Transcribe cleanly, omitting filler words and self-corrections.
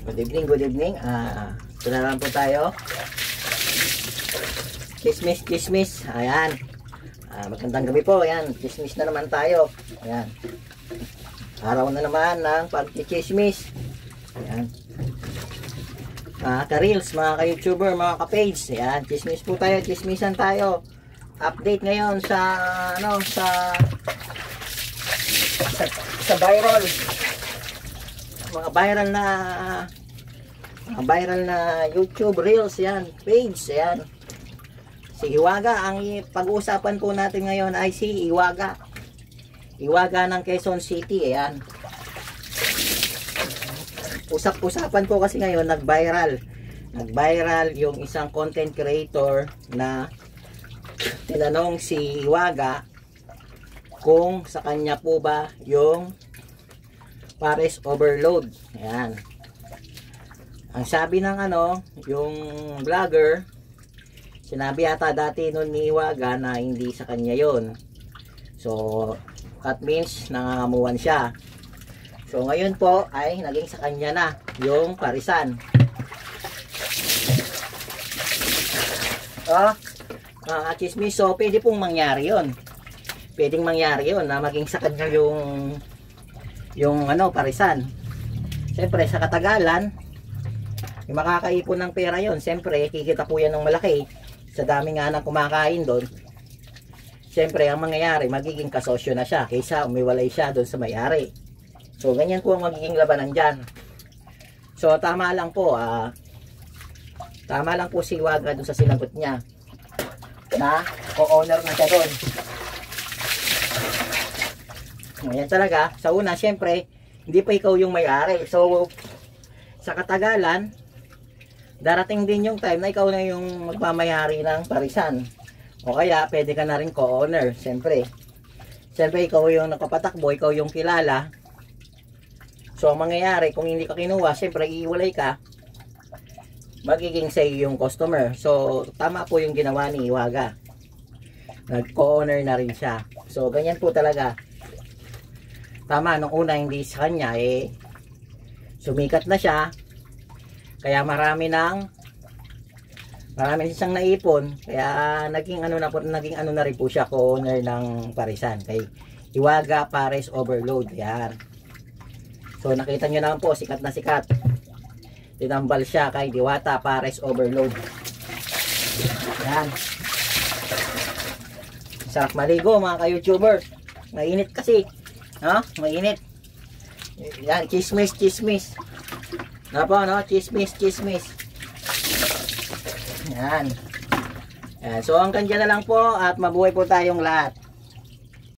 Good evening, good evening. Ito na lang po tayo. Chismis, chismis. Ayan. Magandang gabi po. Ayan, chismis na naman tayo. Ayan. Araw na naman ng pag-chismis. Ayan. Mga ka-reels, mga ka-youtuber, mga ka-page. Ayan, chismis po tayo, chismisan tayo. Update ngayon sa viral. Mga viral na YouTube reels, yan, page, yan. Si Hiwaga, ang pag-uusapan po natin ngayon ay si Hiwaga. Hiwaga ng Quezon City, ayan. Usap-usapan po kasi ngayon, nag-viral yung isang content creator na tinanong si Hiwaga kung sa kanya po ba yung Pares overload. Ayan. Ang sabi ng yung vlogger, sinabi yata dati nun ni Hiwaga na hindi sa kanya yon. So, that means nangangamuan siya. So, ngayon po ay naging sa kanya na yung parisan. Chismis, so pwede pong mangyari yon. Pwedeng mangyari yon na maging sa kanya yung parisan. Siyempre sa katagalan, yung makakaipon ng pera yon, siyempre kikita po yan ng malaki sa dami nga ng kumakain doon. Siyempre ang mangyayari, magiging kasosyo na siya kaysa umiwalay siya doon sa may-ari. So ganyan po ang magiging labanan dyan. So tama lang po si Hiwaga doon sa sinagot niya na co-owner na siya doon. Ngayon talaga, sa una, syempre, hindi pa ikaw yung may-ari. So, sa katagalan, darating din yung time na ikaw na yung magmamayari ng parisan. O kaya, pwede ka na rin co-owner, syempre. Syempre, ikaw yung nakapatakbo, ikaw yung kilala. So, ang mangyayari, kung hindi ka kinuha, syempre, iiwalay ka, magiging sa iyo yung customer. So, tama po yung ginawa ni Hiwaga. Nag-co-owner na rin siya. So, ganyan po talaga. Tama, nung una hindi sa kanya, sumikat na siya. Kaya marami siyang naipon. Kaya naging ano na rin po siya, co-owner ng parisan. Kay Hiwaga Pares Overload. Yan. So nakita nyo naman po, sikat na sikat. Tinambal siya kay Diwata Pares Overload. Yan. Sarap maligo mga ka-YouTuber. Mainit kasi. Mainit. Yan, chismis. Chismis. Yan. So hanggang dyan na lang po at mabuhay po tayong lahat.